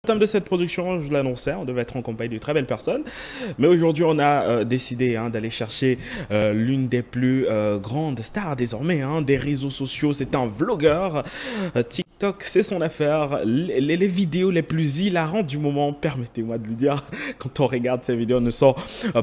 En termes de cette production, je l'annonçais, on devait être en compagnie de très belles personnes. Mais aujourd'hui, on a décidé d'aller chercher l'une des plus grandes stars désormais des réseaux sociaux. C'est un vlogueur. TikTok, c'est son affaire. Les vidéos les plus hilarantes du moment, permettez-moi de le dire, quand on regarde ces vidéos, ne sont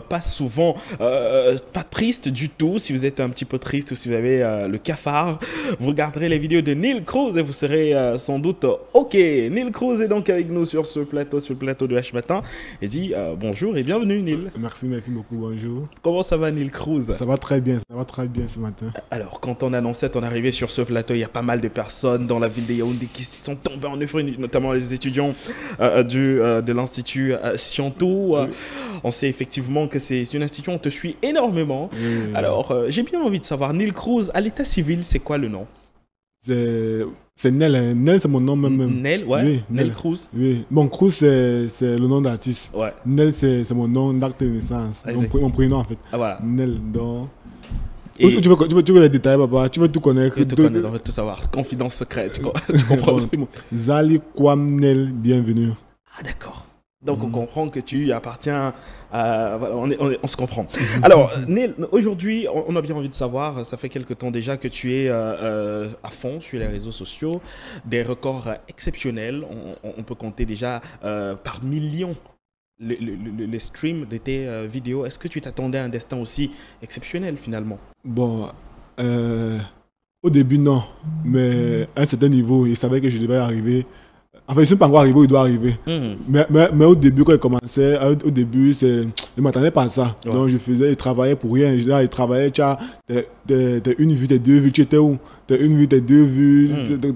pas souvent pas tristes du tout. Si vous êtes un petit peu triste ou si vous avez le cafard, vous regarderez les vidéos de Neil Cruz et vous serez sans doute OK. Neil Cruz est donc avec nous sur le plateau de H Matin. Et dit bonjour et bienvenue Neil. Merci beaucoup, bonjour. Comment ça va Neil Cruz? Ça va très bien ce matin. Alors, quand on annonçait ton arrivée sur ce plateau, il y a pas mal de personnes dans la ville de Yaoundé qui sont tombées en euphorie, notamment les étudiants de l'Institut Scientou. On sait effectivement que c'est une institution où on te suit énormément. Oui. Alors, j'ai bien envie de savoir, Neil Cruz, à l'état civil, c'est quoi le nom? C'est Nel, hein. Nel c'est mon nom même. Nel, ouais. Oui, Neil Cruz. Oui, mon Cruz c'est le nom d'artiste. Ouais. Nel c'est mon nom d'acte de naissance. Mon prénom en fait. Ah voilà. Nel, donc... Et Tu veux les détails, papa? Tu veux tout connaître? je te connais, on veut tout savoir. Confidence secrète, tu comprends? Bon, Zali Kwam Nel, bienvenue. Ah d'accord. Donc on comprend que tu appartiens à... Voilà, on se comprend. Alors, Neil, aujourd'hui, on a bien envie de savoir, ça fait quelque temps déjà que tu es à fond sur les réseaux sociaux, des records exceptionnels, on peut compter déjà par millions les streams de tes vidéos. Est-ce que tu t'attendais à un destin aussi exceptionnel finalement? Bon, au début non, mais à un certain niveau, il savait que je devais arriver. Enfin, il ne sont pas encore arrivé où il doit arriver. Mais au début, quand il commençait, au début, je ne m'attendais pas à ça. Ouais. Donc, je travaillais pour rien. Je travaillais, tu as une vue, t'es deux vues, tu étais où? T'as une vue, t'es deux vues,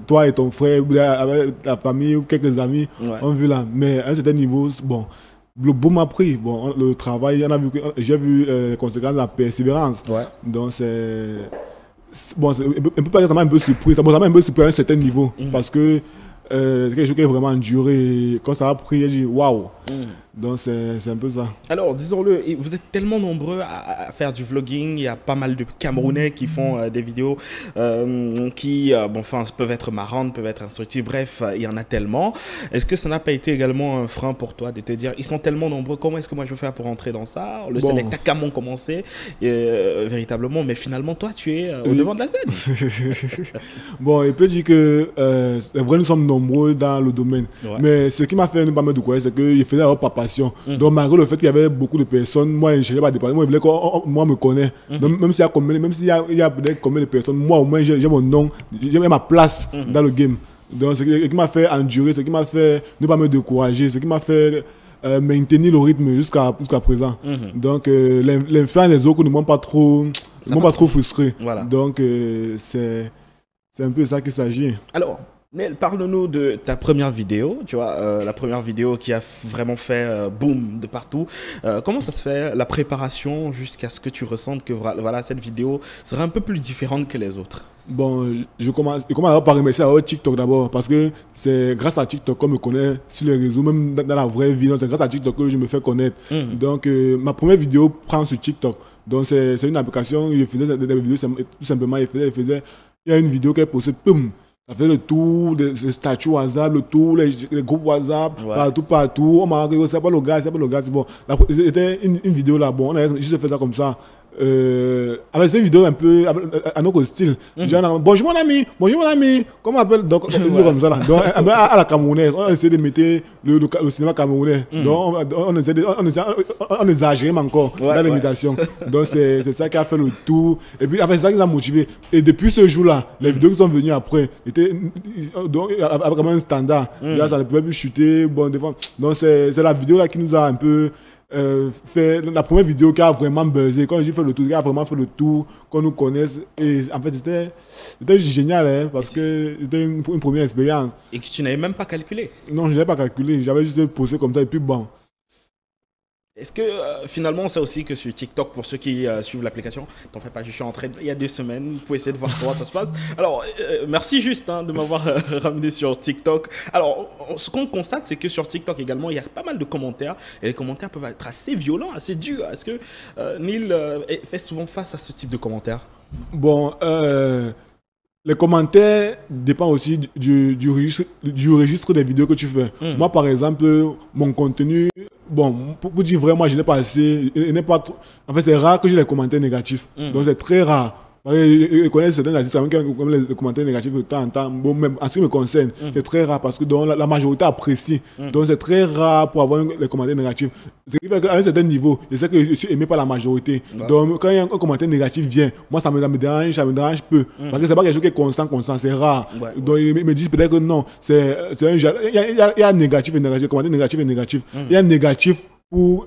toi et ton frère, avec ta famille ou quelques amis, on vu là. Mais à un certain niveau, bon, le boom m'a pris. Bon, le travail, j'ai vu les conséquences de la persévérance. Ouais. Donc, bon, un peu, ça m'a un peu surpris. Ça m'a un peu surpris à un certain niveau. Parce que c'est quelque chose qui est vraiment duré. Quand ça a pris, j'ai dit waouh. Donc c'est un peu ça. Alors disons-le, vous êtes tellement nombreux à faire du vlogging. Il y a pas mal de Camerounais qui font des vidéos qui bon, enfin, peuvent être marrantes, peuvent être instructives. Bref, il y en a tellement. Est-ce que ça n'a pas été également un frein pour toi de te dire ils sont tellement nombreux, comment est-ce que moi je vais faire pour entrer dans ça? Le bon. Les Takam ont commencé véritablement, mais finalement toi tu es au devant de la scène. Bon, il peut dire que c'est vrai, nous sommes nombreux dans le domaine. Ouais. Mais ce qui m'a fait ne pas me décourager, c'est qu'il faisait alors par passion. Donc malgré le fait qu'il y avait beaucoup de personnes, moi je ne cherchais pas de passion. Moi, je voulais que moi me connaisse. Même s'il y a peut-être combien de personnes, moi au moins j'ai mon nom, j'ai ma place dans le game. Donc ce qui m'a fait endurer, ce qui m'a fait ne pas me décourager, ce qui m'a fait maintenir le rythme jusqu'à présent. Donc l'influence des autres ne m'ont pas trop frustré. Voilà. Donc c'est un peu ça qu'il s'agit. Alors, Neil, parle-nous de ta première vidéo, tu vois, la première vidéo qui a vraiment fait boom de partout. Comment ça se fait, la préparation, jusqu'à ce que tu ressentes que voilà, cette vidéo sera un peu plus différente que les autres? Bon, je commence par remercier TikTok d'abord, parce que c'est grâce à TikTok qu'on me connaît sur les réseaux, même dans la vraie vie. C'est grâce à TikTok que je me fais connaître. Donc, ma première vidéo prend sur TikTok. Donc, c'est une application, il faisait des vidéos tout simplement, il y a une vidéo qui est postée, boum. Ça fait le tour des statuts WhatsApp, le tour les groupes WhatsApp, partout. On m'a dit, c'est pas le gars, c'est bon. C'était une vidéo là, bon, on a juste fait ça comme ça. Avec cette vidéo un peu à notre style. Genre, bonjour mon ami, comment on appelle? Donc, comme ça là. Donc, à la camerounaise, on essaie de mettre le cinéma camerounais. Donc, on exagère encore dans l'imitation. Donc, c'est ça qui a fait le tour. Et puis, après, c'est ça qui nous a motivé. Et depuis ce jour-là, les vidéos qui sont venues après, donc, avec vraiment un standard. Là, ça ne pouvait plus chuter. Bon, donc, c'est la vidéo là qui nous a un peu fait la première vidéo qui a vraiment buzzé. Quand j'ai fait le tour, qui a vraiment fait le tour, qu'on nous connaisse. Et en fait, c'était génial, hein, parce que c'était une première expérience. Et que tu n'avais même pas calculé? Non, je n'avais pas calculé. J'avais juste posé comme ça et puis bon. Est-ce que finalement on sait aussi que sur TikTok, pour ceux qui suivent l'application, t'en fais pas, je suis entré il y a 2 semaines, vous pouvez essayer de voir comment ça se passe. Alors merci juste de m'avoir ramené sur TikTok. Alors ce qu'on constate, c'est que sur TikTok également, il y a pas mal de commentaires et les commentaires peuvent être assez violents, assez durs. Est-ce que Neil fait souvent face à ce type de commentaires? Bon, les commentaires dépendent aussi du registre des vidéos que tu fais. Moi, par exemple, mon contenu, bon, pour dire vrai, moi, je n'ai pas assez. En fait, c'est rare que j'ai les commentaires négatifs. Donc, c'est très rare. Je connais certains artistes qui ont les commentaires négatifs de temps en temps. Bon, même en ce qui me concerne, c'est très rare parce que donc, la majorité apprécie. Donc, c'est très rare pour avoir les commentaires négatifs. Ce qui fait qu'à un certain niveau, je sais que je suis aimé par la majorité. Donc, quand il y a un commentaire négatif vient, moi, ça me dérange peu. Parce que c'est pas quelque chose qui est constant, c'est rare. Donc, ils me disent peut-être que non, il y a négatif et négatif, commentaire négatif et négatif. Il y a négatif pour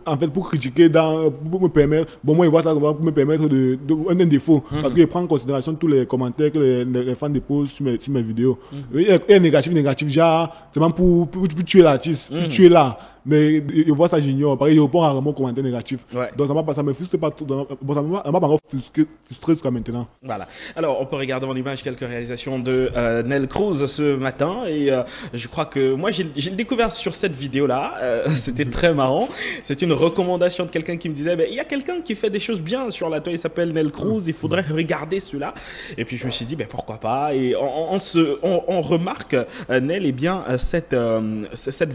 critiquer, pour me permettre, bon, moi, il voit ça pour me permettre un défaut. Parce que je prends en considération tous les commentaires que les fans déposent sur mes vidéos. Il y a négatif, genre, c'est même pour tuer l'artiste, pour tuer là. Mais je vois ça, j'ignore. Pareil, je réponds rarement aux commentaires négatifs. Donc, ça me frustre pas trop. Bon, ça m'a pas encore frustré jusqu'à maintenant. Voilà. Alors, on peut regarder en image quelques réalisations de Nel Cruz ce matin. Et je crois que moi, j'ai le découvert sur cette vidéo-là. C'était très marrant. C'est une recommandation de quelqu'un qui me disait, il y a quelqu'un qui fait des choses bien sur la toile, il s'appelle Nel Cruz, il faudrait regarder celui-là. Et puis je me suis dit, pourquoi pas. Et on remarque, Nel, eh bien, cette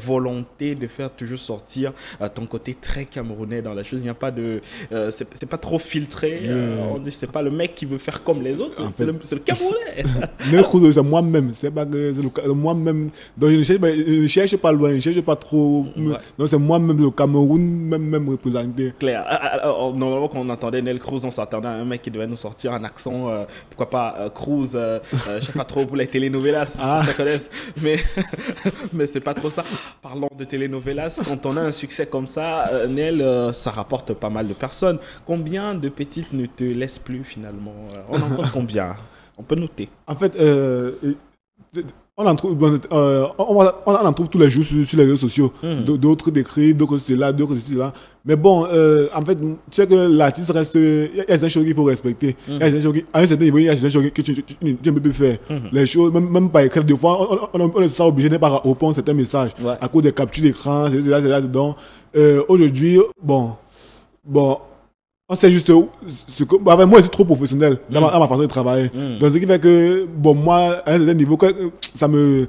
volonté de faire toujours sortir ton côté très camerounais dans la chose. Il n'y a pas de... c'est pas trop filtré. On dit, c'est pas le mec qui veut faire comme les autres, c'est le Camerounais. Nel Cruz, c'est moi-même. C'est pas que c'est moi-même. Donc je ne cherche pas loin, je ne cherche pas trop. Donc c'est moi-même, le Cameroun, même représenté. Clair. Alors, normalement, quand on entendait Nel Cruz, on s'attendait à un mec qui devait nous sortir un accent, pourquoi pas Cruz, je sais pas trop pour les telenovelas, si ça connaissent, mais c'est pas trop ça. Parlons de telenovelas, quand on a un succès comme ça, Nel, ça rapporte pas mal de personnes. Combien de petites ne te laissent plus finalement? On en compte combien? On peut noter. En fait, on en trouve tous les jours sur les réseaux sociaux. D'autres décrits, d'autres c'est là, d'autres c'est là. Mais bon, en fait, tu sais que l'artiste reste. Il y a des choses qu'il faut respecter. Il y a des choses à un certain niveau, il y a des choses que tu ne peux plus faire. Les choses, même pas écrire, des fois, on est obligé de ne pas répondre certains messages à cause des captures d'écran, c'est là-dedans. Aujourd'hui, bon. On sait juste moi je suis trop professionnel dans ma façon de travailler. Donc ce qui fait que bon, moi à un certain niveau ça me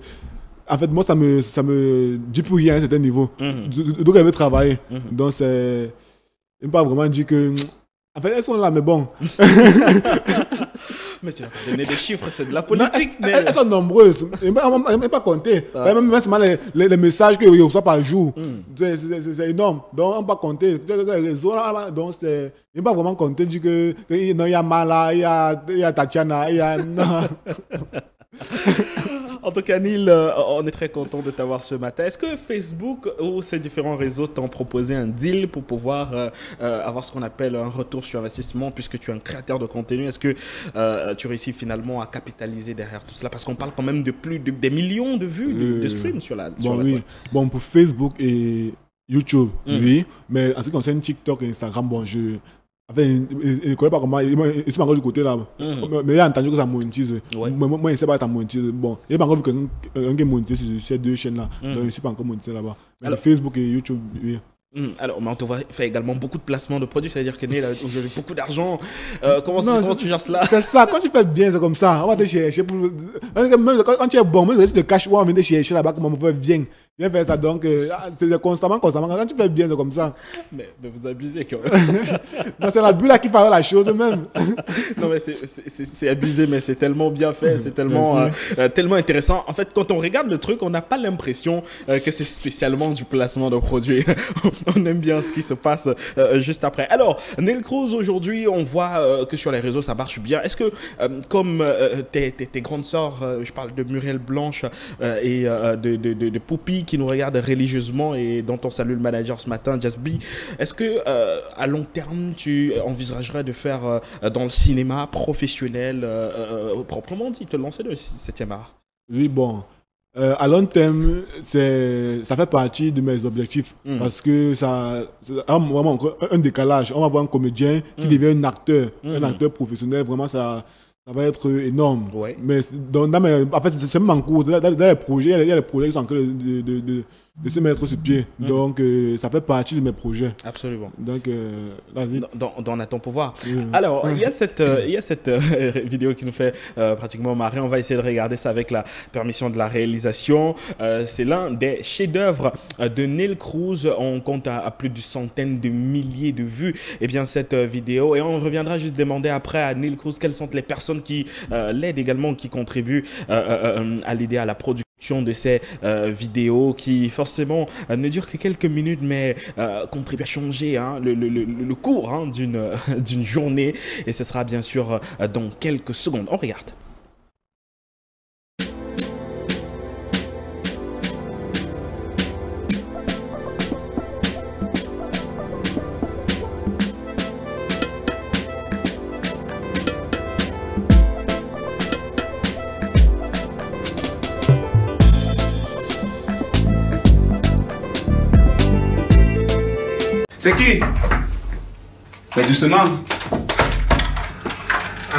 dit plus rien à un certain niveau. Donc elle veut travailler. Donc c'est pas vraiment dit que en fait elles sont là mais bon. Mais tu vas pas donner des chiffres, c'est de la politique. Elles sont nombreuses. Je ne vais pas compter. Même les messages que je reçois par jour, c'est énorme. Donc, on ne peut pas compter. Les réseaux, donc je ne vais pas vraiment compter. Il y a Mala, il y a Tatiana, il y a... En tout cas, Neil, on est très content de t'avoir ce matin. Est-ce que Facebook ou ces différents réseaux t'ont proposé un deal pour pouvoir avoir ce qu'on appelle un retour sur investissement puisque tu es un créateur de contenu? Est-ce que tu réussis finalement à capitaliser derrière tout cela? Parce qu'on parle quand même de plus de des millions de vues, de streams sur la oui. Bon, pour Facebook et YouTube, oui. Mais en ce qui concerne TikTok et Instagram, bon, enfin, il ne connaît pas comment. Il est pas encore du côté là. Mais il a entendu que ça monétise. Moi, il ne sait pas que ça monétise. Bon, il n'a pas encore vu quelqu'un qui monétise sur ces deux chaînes là. Donc, il ne suis pas encore monétisé là-bas. Mais Facebook et YouTube, oui. Alors, mais on te voit faire également beaucoup de placements de produits, c'est-à-dire que Neil a aujourd'hui beaucoup d'argent. Comment tu gères cela? C'est ça, quand tu fais bien, c'est comme ça. On va te chercher. Même quand tu es bon, même si tu te caches, on va venir te chercher là-bas, comment on peut bien. Viens faire ça, donc c'est constamment. Quand tu fais bien, c'est comme ça. Mais vous abusez quand même. Non, c'est la bulle là qui parle la chose même. Non, mais c'est abusé, mais c'est tellement bien fait, c'est tellement, tellement intéressant. En fait, quand on regarde le truc, on n'a pas l'impression que c'est spécialement du placement de produits. On aime bien ce qui se passe juste après. Alors, Nel Cruz, aujourd'hui, on voit que sur les réseaux, ça marche bien. Est-ce que, comme tes grandes sœurs, je parle de Muriel Blanche et de Poupi, qui nous regarde religieusement et dont on salue le manager ce matin, Jasby, est-ce que à long terme tu envisagerais de faire dans le cinéma professionnel proprement dit, te lancer dans le 7e art? Oui, bon, à long terme ça fait partie de mes objectifs parce que ça a vraiment un décalage. On va voir un comédien qui devient un acteur professionnel, vraiment ça va être énorme. Mais en fait, c'est même en cours. Dans les projets, il y a des projets qui sont en train de se mettre sur pied. Donc, ça fait partie de mes projets. Absolument. Donc, vas-y. Dans à ton pouvoir. Alors, il y a cette vidéo qui nous fait pratiquement marrer. On va essayer de regarder ça avec la permission de la réalisation. C'est l'un des chefs-d'œuvre de Neil Cruz. On compte à plus de centaines de milliers de vues. Eh bien, cette vidéo. Et on reviendra juste demander après à Neil Cruz quelles sont les personnes qui l'aident également, qui contribuent à l'aider à la production de ces vidéos qui forcément ne durent que quelques minutes mais contribuent à changer le cours d'une journée, et ce sera bien sûr dans quelques secondes. On regarde. C'est qui? Mais doucement.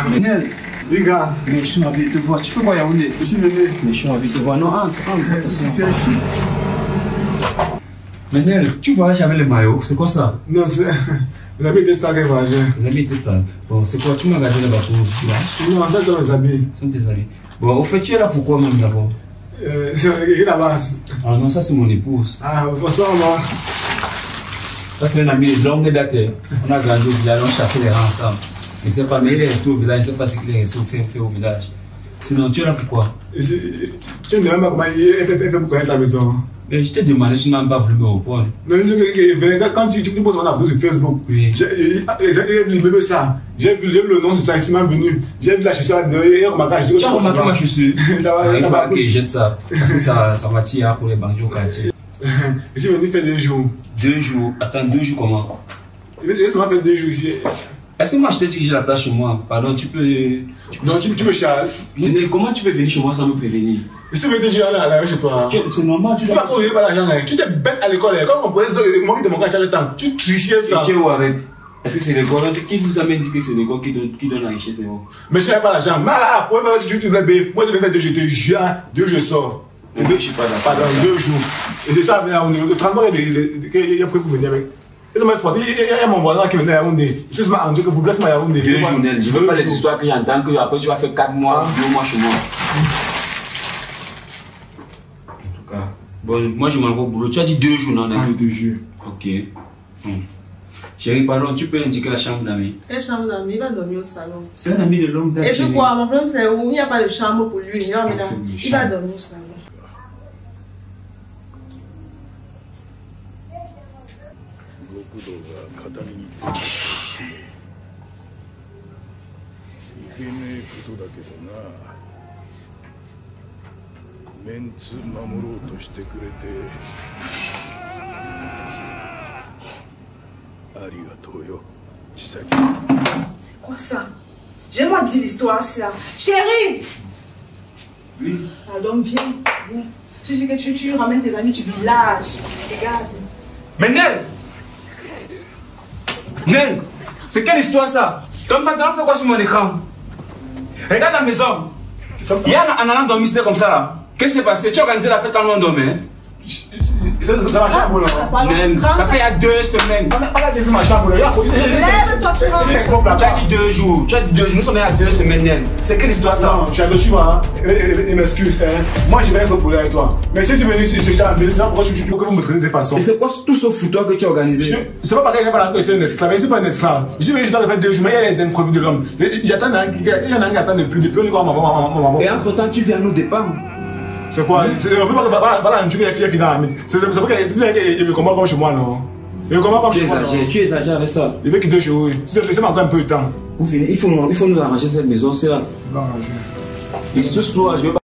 Menel. Les gars. Mais je suis envie de te voir. Tu fais quoi, Yaoundé? Je suis venu. Mais je suis envie de te voir. Non, entre, attention. Menel, tu voyages avec le maillot. C'est quoi ça? Non, c'est... Les habits étaient sales, Les habits étaient sales. Bon, c'est quoi? Tu m'as engagé là-bas pour le village? Non, en fait, dans les habits. Ce sont tes habits. Bon, au fait, tu es là pourquoi même d'abord? C'est la base. Ah non, ça c'est mon épouse. Ah, bonsoir, moi. Ça c'est un ami de longue date. On a grandi au village, on chassait les rats ensemble. Il ne sait pas, mais il est resté au village, il ne sait pas ce qu'il est resté fait au village. Sinon, tu es là pourquoi? Tu ne sais même pas comment il fait pour connaître la maison. Mais je t'ai demandé, tu n'as même pas voulu me répondre. Non, quand tu poses mon photo sur Facebook, oui. J'ai vu ça. J'ai vu le nom de ça, il m'a venu. J'ai vu la chaussure derrière, tu as remarqué ma chaussure? Il faut que je jette ça. Parce que ça m'attire pour les banquiers au quartier. Je suis venu faire 2 jours. 2 jours? Attends, 2 jours comment? Ça m'a fait 2 jours ici. Est-ce que moi je t'ai dit que j'ai la place chez moi? Pardon, tu peux... Non, tu me chasses. Comment tu peux venir chez moi sans me prévenir? Je suis venu déjà là chez toi. C'est normal, tu dois... Tu vas trouver pas l'argent là. Tu étais bête à l'école. Quand on posait moi qui te manquait à chaque temps, tu trichais ça. Et tu es où avec? Est-ce que c'est l'école? Qui vous a même dit que c'est l'école qui donne la richesse? Mais je n'avais pas l'argent. Mais là, si tu voulais payer, moi je vais faire 2 jours. 2 jours je sors. Et 2 jours, pas dans 2 jours. Et c'est ça, le transport, il a pris pour venir avec. Il y a mon voisin qui venait à Yaoundé. Je suis rendu que vous blessez à Yaoundé. 2 journées. Je ne veux pas les histoires que j'entends que après tu vas faire 4 mois, 2 mois chez moi. En tout cas, bon, moi je m'en vais au boulot. Tu as dit 2 jours, non? 2 jours. Ok. Chérie, pardon, tu peux indiquer la chambre d'amis? Quelle chambre d'amis? Il va dormir au salon. C'est un ami de longue date. Et puis quoi? Mon problème c'est où il n'y a pas de chambre pour lui. Il va dormir au salon. C'est quoi ça? J'ai-moi dit l'histoire ça. Chérie! Oui. Alors viens. Tu dis que tu ramènes tes amis du village. Regarde. Mais Nel! Nel! C'est quelle histoire ça? Comme maintenant, fais quoi sur mon écran? Regarde la maison. Il y a un an dormi, c'était comme ça là. Qu'est-ce qui s'est passé? Tu as organisé la fête quand on dormait? Dans ma chambre là. Nel, ça fait il y a 2 semaines. Pas la ma chambre là. Lève-toi, tu rentres. Tu as dit 2 jours. Nous sommes il y a 2 semaines, Nel. C'est quelle histoire ça? Non, tu vois, il m'excuse. Moi je vais être pour avec toi. Mais si tu veux venir sur ça, pourquoi tu veux que vous me traitez de cette façon? Et c'est quoi tout ce foutoir que tu as organisé? C'est pas pareil, il n'est pas là, c'est un esclave. C'est pas un esclave. Je vais juste faire 2 jours, mais il y a les imprévus de l'homme. Il y en a un qui attend depuis, on est quoi, maman. Et entre temps, tu viens nous dépendre. C'est quoi? On fait pas la nature qui est finale. C'est pour qu'il me combat comme chez moi, non? Il me combat comme chez moi. Tu exagères avec ça. Il veut quitter chez vous. Laissez-moi encore un peu de temps. Vous finissez, il faut nous arranger cette maison, c'est là. Et ce soir, je vais pas.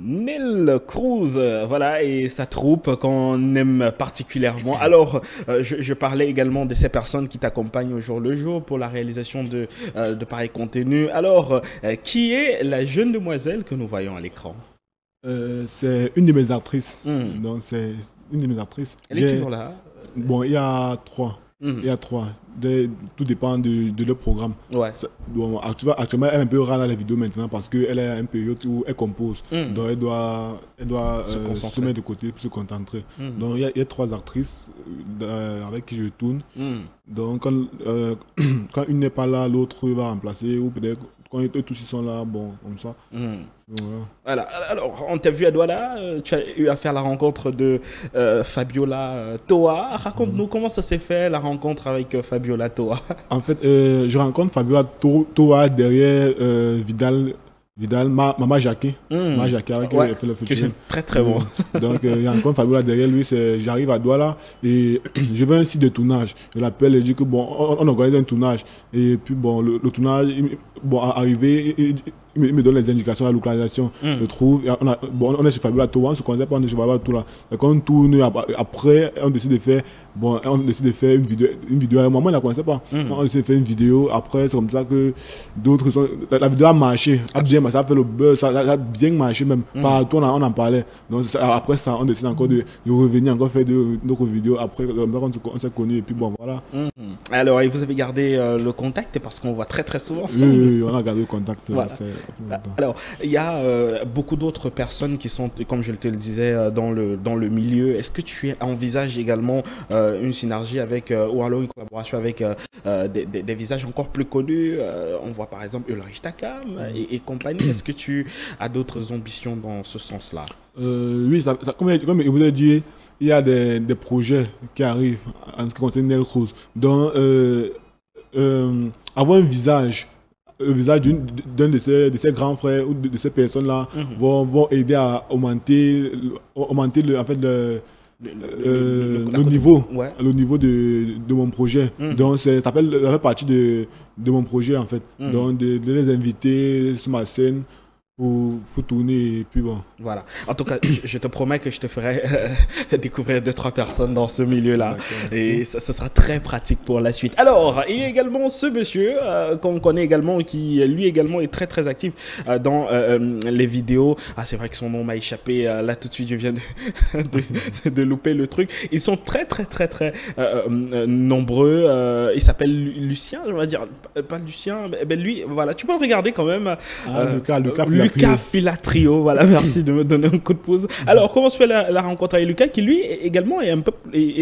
Neil Cruz, voilà, et sa troupe qu'on aime particulièrement. Alors, je parlais également de ces personnes qui t'accompagnent au jour le jour pour la réalisation de pareils contenus. Alors, qui est la jeune demoiselle que nous voyons à l'écran? C'est une de mes actrices. Donc, c'est une de mes actrices. Elle est toujours là? Bon, il y a 3. Il y a 3. Tout dépend de leur programme. Ouais. Bon, actuellement, elle est un peu rare dans les vidéos maintenant parce qu'elle est une période où elle compose. Donc, elle doit se mettre de côté pour se concentrer. Donc, il y a 3 actrices avec qui je tourne. Donc, quand une n'est pas là, l'autre va remplacer. Ou peut-être quand eux tous ils sont là, bon, comme ça. Voilà. Alors, on t'a vu à Douala, tu as eu à faire la rencontre de Fabiola Toa. Raconte-nous comment ça s'est fait, la rencontre avec Fabiola Toa. En fait, je rencontre Fabiola Toa derrière Maman Jacquet. Maman Jacquet avec qui elle fait le featuring. C'est très bon. Donc, je rencontre Fabiola derrière lui. J'arrive à Douala et je vais à un site de tournage. Je l'appelle et je dis que bon, on organise un tournage. Et puis, bon, le tournage, arrivé, il me donne les indications, la localisation. Je trouve. On est sur Fabiola Toa, on ne se connaît pas, on est sur Fabiola Toa. Et quand on tourne, après, on décide de faire une vidéo. Moi, je ne la connaissais pas. On décide de faire une vidéo. Après, c'est comme ça que d'autres sont. La vidéo a marché. Ça a fait le buzz. Ça a bien marché même. Partout, on en parlait. Donc, après ça, on décide encore de revenir, encore faire d'autres vidéos. Après, on s'est connus. Et puis, bon, voilà. Alors, et vous avez gardé le contact parce qu'on voit très souvent ensemble. Oui, on a gardé le contact. Voilà. Alors, il y a beaucoup d'autres personnes qui sont, comme je te le disais, dans le milieu. Est-ce que tu envisages également une synergie avec, ou alors une collaboration avec des visages encore plus connus? On voit par exemple Ulrich Takam et compagnie. Est-ce que tu as d'autres ambitions dans ce sens-là? Oui, comme je vous ai dit, il y a des projets qui arrivent en ce qui concerne Nel Cruz. Donc, avoir un visage, le visage d'un de ses grands frères ou de ces personnes-là vont aider à augmenter le niveau, le niveau de mon projet. Donc, ça fait partie de mon projet, en fait. Donc, de les inviter sur ma scène pour tourner et puis bon. Voilà. En tout cas, je te promets que je te ferai découvrir 2-3 personnes dans ce milieu-là. Et ça sera très pratique pour la suite. Alors, il y a également ce monsieur qu'on connaît également, qui lui également est très actif dans les vidéos. Ah, c'est vrai que son nom m'a échappé. Là, tout de suite, je viens de louper le truc. Ils sont très nombreux. Il s'appelle Lucien, je vais dire. Pas Lucien, mais lui, voilà. Tu peux le regarder quand même. Lucas Filatrio, voilà, merci de me donner un coup de pouce. Alors, comment se fait la rencontre avec Lucas, qui lui également est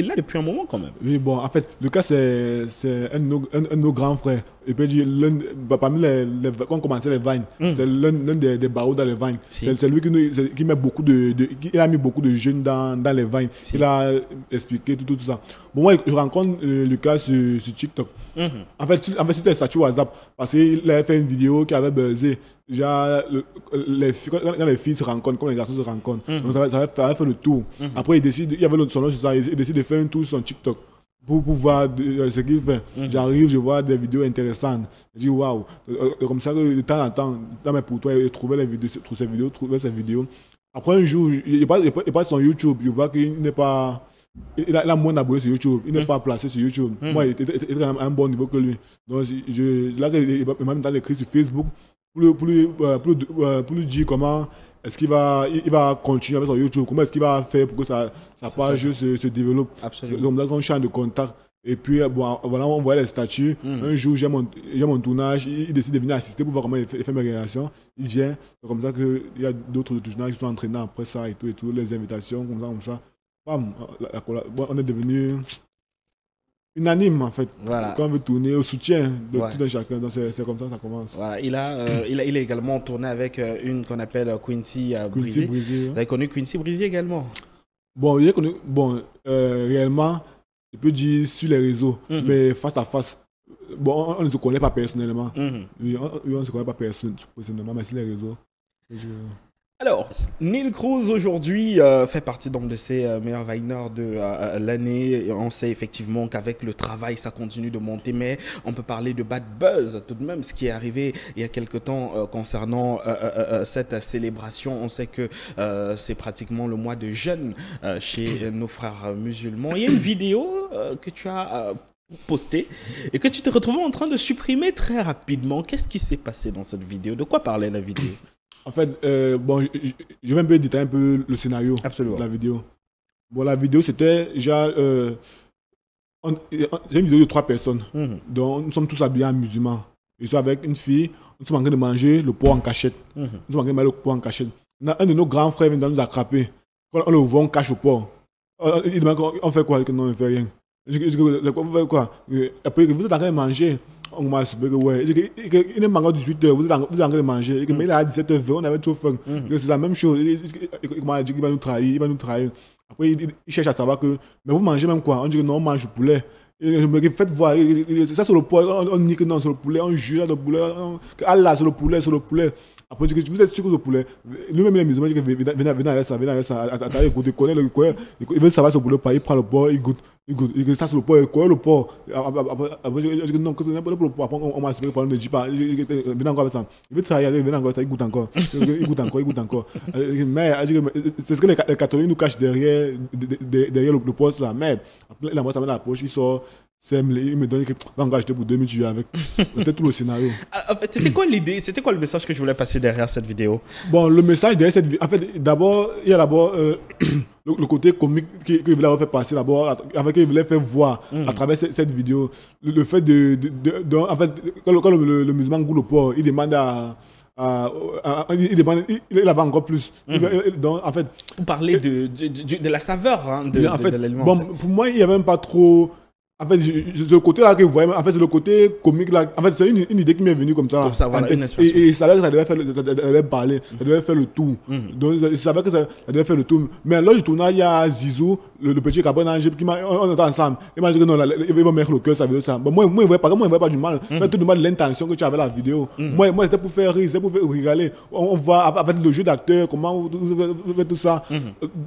là depuis un moment quand même? Oui, bon, en fait, Lucas, c'est un de nos grands frères. Et puis, parmi quand on commençait les Vines, c'est l'un des barreaux dans les Vines. C'est lui qui met beaucoup il a mis beaucoup de jeunes dans les Vines. Il a expliqué tout ça. Bon, moi, je rencontre Lucas sur TikTok. En fait, c'était un statut WhatsApp parce qu'il avait fait une vidéo qui avait buzzé. Quand les filles se rencontrent, comme les garçons se rencontrent. Donc, ça avait fait le tour. Après, il y avait son nom sur ça. Il décide de faire un tour sur son TikTok pour voir ce qu'il fait. J'arrive, je vois des vidéos intéressantes. Je dis waouh. Comme ça, de temps en temps, pour toi, il trouvait les vidéos, trouver ses vidéos. Après, un jour, il passe son YouTube. Je vois qu'il n'est pas. Il a moins d'abonnés sur YouTube, il n'est pas placé sur YouTube. Moi, il était à un bon niveau que lui. Donc, là, il m'a mis dans l'écrit sur Facebook pour lui dire comment est-ce qu'il va continuer avec son YouTube, comment est-ce qu'il va faire pour que sa page se développe. Donc, là, on change de contact. Et puis, bon, voilà, on voit les statuts. Un jour, j'ai mon tournage, il décide de venir assister pour voir comment il fait mes réactions. Il vient. C'est comme ça qu'il y a d'autres tournages qui sont entraînés après ça et tout, les invitations, comme ça. On est devenu unanime en fait. Voilà. Quand on veut tourner au soutien de tout un chacun, donc c'est comme ça que ça commence. Voilà. Il a également tourné avec une qu'on appelle Quincy Brizzy. Vous avez connu Quincy Brizzy également? Bon, réellement, je peux dire sur les réseaux, mais face à face. Bon, on ne se connaît pas personnellement. Oui, on ne se connaît pas personnellement, mais sur les réseaux. Alors, Nel Cruz aujourd'hui fait partie donc de ces meilleurs vineurs de l'année. On sait effectivement qu'avec le travail, ça continue de monter, mais on peut parler de bad buzz tout de même, ce qui est arrivé il y a quelque temps concernant cette célébration. On sait que c'est pratiquement le mois de jeûne chez nos frères musulmans. Il y a une vidéo que tu as postée et que tu te retrouves en train de supprimer très rapidement. Qu'est-ce qui s'est passé dans cette vidéo? De quoi parlait la vidéo? En fait, bon, je vais un peu détailler un peu le scénario de la vidéo. Bon, la vidéo, c'était déjà J'ai une vidéo de 3 personnes. Donc, nous sommes tous habillés en musulmans. Je suis avec une fille, nous sommes en train de manger le porc en cachette. Nous sommes en train de manger le porc en cachette. Un de nos grands frères vient nous attraper. Quand on le voit, on cache le porc. Il demande on fait quoi? Non, on ne fait rien. Je dis, vous faites quoi? Après, vous êtes en train de manger. On m'a expliqué que ouais. Il est encore 18h, vous êtes en train de manger. Mais il est à 17h20, on avait trop faim. C'est la même chose. Il m'a dit qu'il va nous trahir. Après, il cherche à savoir que, mais vous mangez même quoi? On dit que non, on mange du poulet. Je me dis, faites voir, ça c'est le poulet, on dit que non, c'est le poulet, on juge le poulet, Allah, c'est le poulet. Après, je dis que vous êtes sûr que c'est le poulet. Lui-même, il est musulman, il dit que venez avec ça, attendez, il connaît le poulet, il veut savoir ce poulet, il prend le porc, il goûte. Il dit ça c'est le porc, il connaît le porc. Après, je dis que non, que ce n'est pas le porc. Après, on m'a expliqué par ne dit pas, venez encore avec ça. Il veut travailler, venez encore avec ça, il goûte encore. Mais, c'est ce que les catholiques nous cachent derrière le poste là. Mais, après, la moi, ça met la poche, il sort. Il me donne que va engager pour 2000 tu viens avec. C'était tout le scénario. En fait, c'était quoi l'idée? C'était quoi le message que je voulais passer derrière cette vidéo? Bon, le message derrière cette vidéo, en fait, d'abord, il y a d'abord le côté comique qu'il voulait faire passer d'abord, avec qu'il voulait faire voir à travers cette vidéo. Le fait en fait, quand le musulman goûte le porc, il demande il avait encore plus. Donc, en fait, Vous parlez de la saveur hein, de l'aliment. Bon, pour moi, il n'y avait même pas trop. En fait, le côté là que vous voyez, en fait, c'est le côté comique là. En fait, c'est une idée qui m'est venue comme ça. Là. Comme ça, voilà, une expression. Et il savait que ça devait parler, ça devait faire le tour. Donc, il savait que ça devait faire le tour. Mais lors du tournage, il y a Zizou, le petit cabane d'Angers, on était ensemble. Il m'a dit que non, il va mettre le cœur, ça veut dire ça. Bon, moi, il ne voyait pas du mal. Tu tout le mal l'intention que tu avais la vidéo. Moi, c'était pour faire rire, c'était pour faire rigoler. On voit avec le jeu d'acteur, comment vous faites tout ça.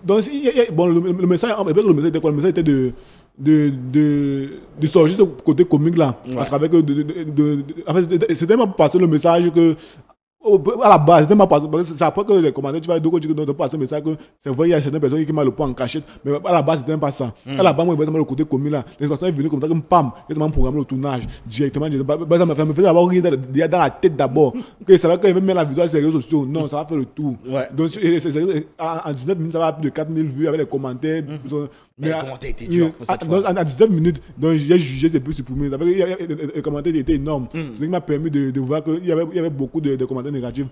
Donc, bon, le message était quoi? Le message était de sortir ce côté comique là à travers que en fait c'était pas passer le message que à la base c'était pas passer c'est après que les commentaires tu vas dire que non passer le message que c'est vrai il y a certaines personnes qui mettent le point en cachette mais à la base c'était pas ça à la base moi vraiment le côté comique là les personnes sont venues comme ça comme pam ils ont programmé le tournage directement ça me fait d'abord rire dans la tête d'abord que ça va quand ils mettent la vidéo sur les réseaux sociaux non ça va faire le tour donc en 19 minutes ça va à plus de 4000 vues avec les commentaires. Mais les commentaires étaient durs pour cette fois. À 19 minutes, donc j'ai jugé, c'est plus supprimé. Les commentaires étaient énormes. Ce qui m'a permis de voir qu'il y avait beaucoup de commentaires négatifs.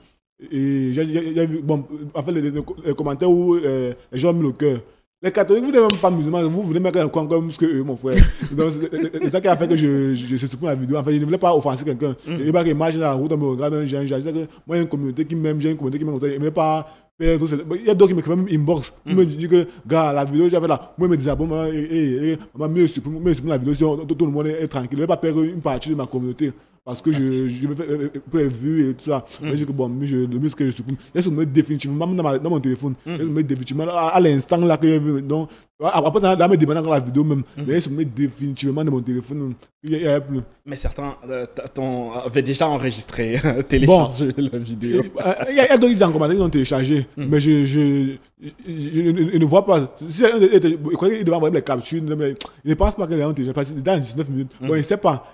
Et j'ai vu, bon, en fait, les commentaires où les gens ont mis le cœur. Les catholiques, vous n'êtes même pas musulmans, vous voulez mettre un coin comme ce que eux, mon frère. Donc, c'est ça qui a fait que je supprime la vidéo. En fait, je ne voulais pas offenser quelqu'un. Il va imaginer la route, on me regarde, je sais que moi, il y a une communauté qui m'aime, j'ai une communauté qui m'aime, je ne voulais pas. Il y a d'autres qui m'écrivent même inbox. Ils me disent que, gars, la vidéo que j'avais là, moi, je me disais, bon, mieux supprimer la vidéo si tout le monde est tranquille. Je ne vais pas perdre une partie de ma communauté. Parce que je vais faire prévu et tout ça. Je dis que bon, le mieux c'est que je supprime. Je supprime définitivement, même dans mon téléphone. Je supprime définitivement à l'instant là que j'ai vu. Donc, après, ça va me demander encore la vidéo même. Mais je supprime définitivement de mon téléphone. Il n'y a plus. Mais certains avaient déjà enregistré, téléchargé la vidéo. Il y a d'autres qui ont commenté, ils ont téléchargé. Mais je ne vois pas. Je crois qu'il devait envoyer les captures. Mais je ne pense pas qu'ils ont téléchargé. Parce que dans 19 minutes. Bon, il ne sait pas,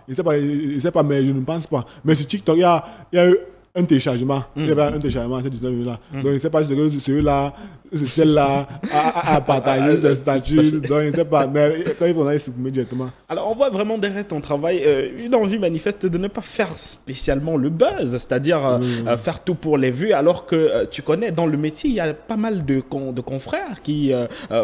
mais je ne pense pas. Mais sur TikTok, il y a eu un téléchargement. Il y avait un téléchargement ces 19 minutes-là. Donc, je ne sais pas si c'est celui-là, c'est celle-là à partager ce statut. Donc, je ne sais pas. Mais quand ils vont aller supprimer directement. Alors, on voit vraiment derrière ton travail une envie manifeste de ne pas faire spécialement le buzz, c'est-à-dire faire tout pour les vues, alors que tu connais, dans le métier, il y a pas mal de confrères qui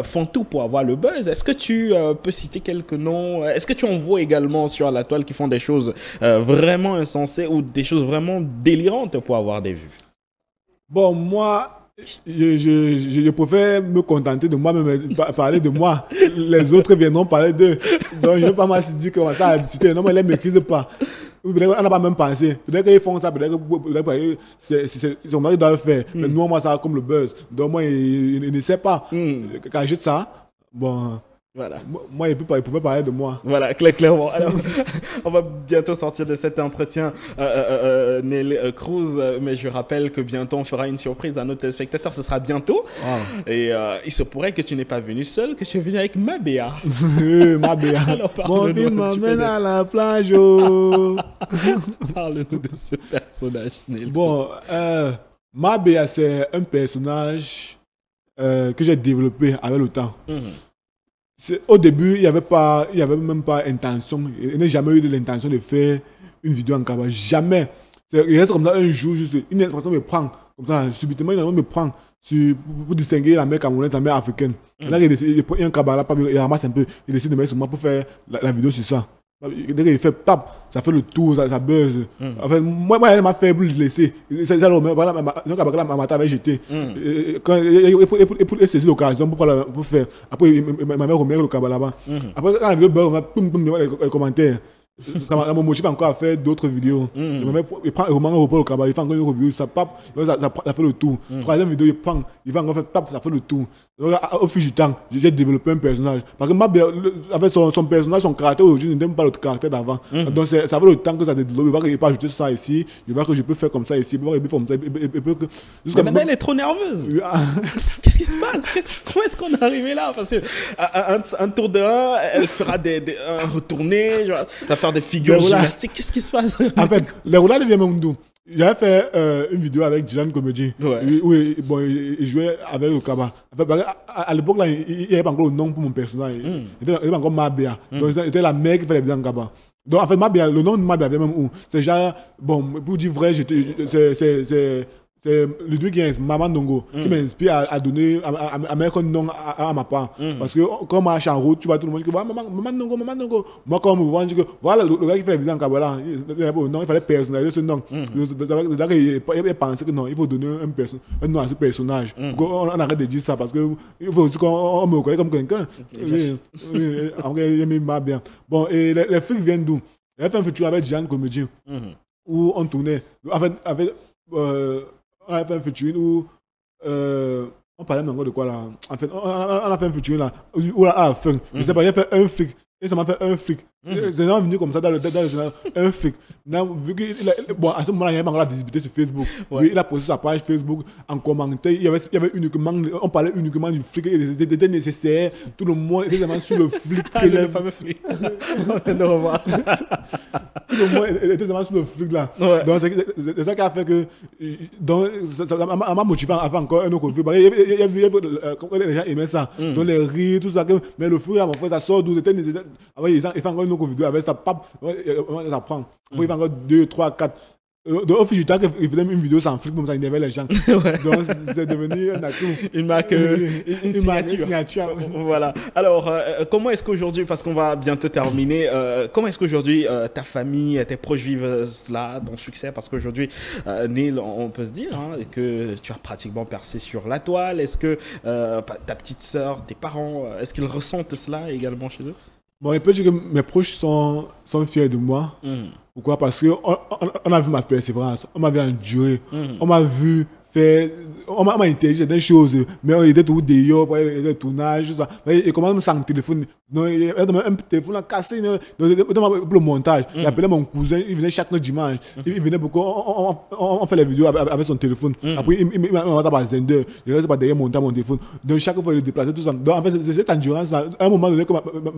font tout pour avoir le buzz. Est-ce que tu peux citer quelques noms? Est-ce que tu en vois également sur la toile qui font des choses vraiment insensées ou des choses vraiment délirantes pour avoir des vues? Bon, moi, je préfère me contenter de moi-même, parler de moi. Les autres viendront parler d'eux. Donc, je ne vais pas m'assister que ça a discuté. Non, mais ils ne maîtrisent pas. Peut-être qu'on n'a pas même pensé. Peut-être qu'ils font ça, peut-être que c'est son mari doit le faire. Mais nous, moi, ça a comme le buzz. Donc, moi, il ne sait pas. Quand je jette ça, bon. Voilà. Moi, il pouvait parler de moi. Voilà, clairement. Alors, on va bientôt sortir de cet entretien, Neil Cruz, mais je rappelle que bientôt on fera une surprise à nos téléspectateurs. Ce sera bientôt. Wow. Et il se pourrait que tu n'es pas venu seul, que tu es venu avec Mabéa. Mabéa. Mon fils m'emmène à la plage. Parle-nous de ce personnage, Neil. Bon, Mabéa, c'est un personnage que j'ai développé avec le temps. Au début, il n'y avait même pas intention. Il n'a jamais eu de l'intention de faire une vidéo en Kaba. Jamais. Il reste comme ça un jour, juste une expression me prend. Comme ça, subitement, il me prend pour distinguer la mère camerounaise de la mère africaine. Là, il prend un Kaba, là, il ramasse un peu. Il décide de mettre sur moi pour faire la vidéo sur ça. Dès qu'il fait tap, ça fait le tour, ça buzz. En fait, moi, elle m'a fait pour le laisser. C'est ça, voilà, ma matin avait jeté. Quand il saisit l'occasion pour faire. Après, il m'a remis le cabal là-bas. Après, quand la vidéo buzz, on a les commentaires. Ça m'a motivé encore à faire d'autres vidéos. Il prend un repos au cabal, il fait encore une vidéo, ça fait le tour. Troisième vidéo, il va encore faire tap, ça fait le tour. Donc, au fil du temps, j'ai développé un personnage. Parce que avec son personnage, son caractère aujourd'hui, je n'aime pas le caractère d'avant. Donc ça fait le temps que ça développe. Je vois qu'il peut ajouter ça ici. Je vois que je peux faire comme ça ici. Mais maintenant, elle est trop nerveuse. Qu'est-ce qui se passe? Comment est-ce qu'on est arrivé là? Parce que un tour de 1, elle fera un retourné, genre, elle va faire des figures gymnastiques. Qu'est-ce qui se passe? En fait, les roulades viennent même d'où? J'avais fait une vidéo avec Dylan Comedy où il jouait avec le Kaba. En fait, à l'époque, il n'y avait pas encore le nom pour mon personnage. Il était encore Mabia. Donc, c'était la mère qui fait les vidéos en Kaba. Donc, en fait, Mabia, le nom de Mabia vient même où? C'est genre, bon, pour dire vrai, c'est Ludwig Gens, Maman Nongo, qui m'inspire à donner, à mettre un nom à ma part. Parce que quand on marche en route, tu vois tout le monde qui dit Maman Nongo, Maman Nongo. Moi, quand on me voit, je dis que voilà, le gars qui fait la vidéo en Kabbalah, il fallait personnaliser ce nom. C'est là qu'il pensait que non, il faut donner un nom à ce personnage. On arrête de dire ça parce qu'il faut aussi qu'on me reconnaisse comme quelqu'un. Après, il m'a bien. Bon, et les filles viennent d'où? Il y a fait un feature avec Jeanne Comédie où on tournait. On a fait un featuring où on parlait encore de quoi là. En fait, on a fait un featuring là où à la fin, je sais pas, il a fait un flic et ça m'a fait un flic. C'est venu comme ça dans le scénario, un flic. Vu bon, à ce moment-là, il y avait encore la visibilité sur Facebook. Il a posté sa page Facebook en commentaire. Il y avait uniquement, on parlait uniquement du flic. C'était nécessaire. Tout le monde était vraiment sur le flic. Le fameux flic. On vient de revoir. Tout le monde était vraiment sur le flic là. Donc c'est ça qui a fait que. Donc ça m'a motivé à faire encore un autre flic. Il y a vu les gens aimaient ça. Donc les rires, tout ça. Mais le flic là, mon frère, ça sort d'où? C'était nécessaire. Il fait encore une autre vidéo avec ça, ça prend. Après, il fait encore 2, 3, 4. Donc, au fil du temps, il faisait une vidéo sans flic, comme ça, il énervait les gens. Donc, c'est devenu un atout. Une marque, une signature. Voilà. Alors, comment est-ce qu'aujourd'hui, parce qu'on va bientôt terminer, comment est-ce qu'aujourd'hui ta famille, tes proches vivent cela, ton succès? Parce qu'aujourd'hui, Neil, on peut se dire que tu as pratiquement percé sur la toile. Est-ce que ta petite sœur, tes parents, est-ce qu'ils ressentent cela également chez eux? Bon, il peut dire que mes proches sont fiers de moi. Pourquoi? Parce qu'on a vu ma persévérance, on m'a vu endurer, on m'a vu faire, on m'a intelligé certaines choses, mais on était tout dehors, le tournage, tout ça. Et comment me sans téléphone? Non, il y avait un téléphone cassé, pour le montage. Il appelait mon cousin, il venait chaque dimanche. Il venait beaucoup, on fait les vidéos avec son téléphone. Après, il m'a pas Zender, il reste pas derrière mon téléphone. Donc, chaque fois, il déplaçait tout ça. Donc, en fait, c'est cette endurance. À un moment donné,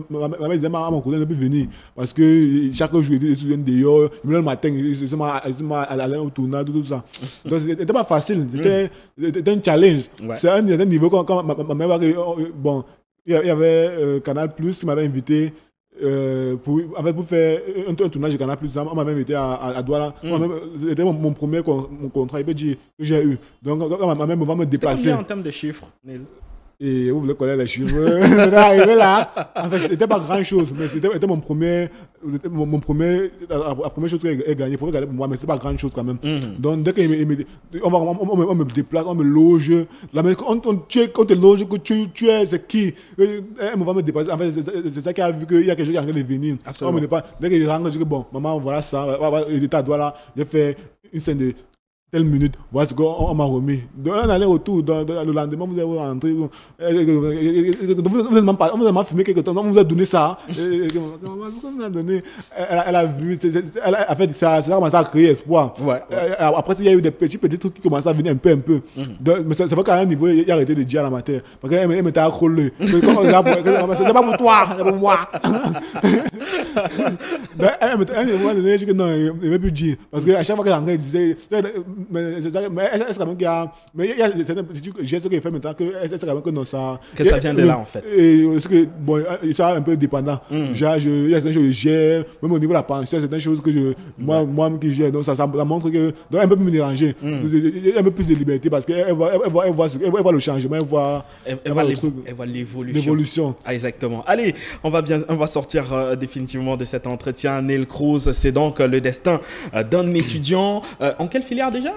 ma mère disait à mon cousin de ne plus venir. Parce que chaque jour, il était dehors, il venait le matin, il allait au tournage, tout ça. Donc, c'était pas facile. C'était un challenge. C'est un niveau quand ma mère va bon. Il y avait Canal Plus qui m'avait invité pour faire un tournage de Canal Plus. On m'avait invité à Douala. C'était mon premier contrat que j'ai eu. Donc, quand ma mère va me déplacer. C'est combien en termes de chiffres, Neil? Et vous voulez connaître les chiffres? On est arrivé là. En fait, c'était pas grand chose, mais c'était la première chose que j'ai gagnée. Pour regarder pour moi, mais c'était pas grand chose quand même. Donc, dès qu'on me déplace, on me loge. Là, mais quand on te loge, que tu es, c'est qui? On va me déplacer. En fait, c'est ça qui a vu qu'il y a quelque chose qui est en train de venir. On me déplace. Dès que je rentre, je dis que bon, maman, voilà ça. Il était à Douala. J'ai fait une scène de telle minute, voilà ce qu'on m'a remis. Donc, un aller-retour, le lendemain, vous avez rentré. On vous a filmé quelque temps, on vous a donné ça. Elle a vu, en fait, ça a commencé à créer espoir. Après, il y a eu des petits trucs qui commençaient à venir un peu. Mais c'est pas qu'à un niveau, il a arrêté de dire à la matin. Parce qu'elle m'était accroché. C'est pas pour toi, c'est pour moi. Elle m'a dit que non, il ne veut plus dire. Parce qu'à chaque fois qu'elle rentrait, elle disait. Mais est-ce quand même qu'il y a. Mais il y a certains petits gestes qu'il fait maintenant que est-ce quand même que non, ça. Que ça vient de là, en fait. Et bon, ils sont un peu dépendants. Genre, il y a certaines choses que je gère, même au niveau de la pension, il y a certaines choses que moi qui gère. Donc, ça montre que. Donc, un peu plus me déranger. Il y a un peu plus de liberté parce qu'elle voit le changement, elle voit l'évolution. Ah, exactement. Allez, on va sortir définitivement de cet entretien. Neil Cruz, c'est donc le destin d'un étudiant. En quelle filière déjà?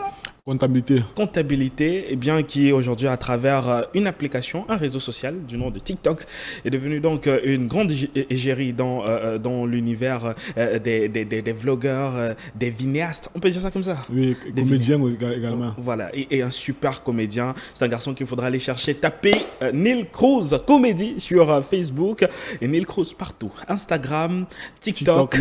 Comptabilité, et bien qui aujourd'hui à travers une application, un réseau social du nom de TikTok est devenu donc une grande égérie dans l'univers des vlogueurs, des vidéastes, on peut dire ça comme ça. Oui, comédien également. Voilà, et un super comédien. C'est un garçon qu'il faudra aller chercher, taper Neil Cruz Comédie sur Facebook et Neil Cruz partout, Instagram, TikTok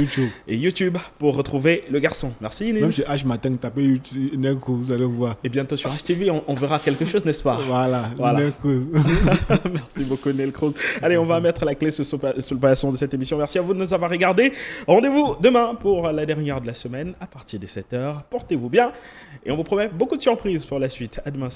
et YouTube pour retrouver le garçon. Merci Neil. Même chez H Matin, tapez Neil Cruz. Vous allez voir. Et bientôt sur HTV, on verra quelque chose, n'est-ce pas? Voilà. Neil Cruz. Merci beaucoup, Neil Cruz. Allez, on va mettre la clé sur le paillasson de cette émission. Merci à vous de nous avoir regardés. Rendez-vous demain pour la dernière de la semaine à partir de 7h. Portez-vous bien et on vous promet beaucoup de surprises pour la suite. À demain.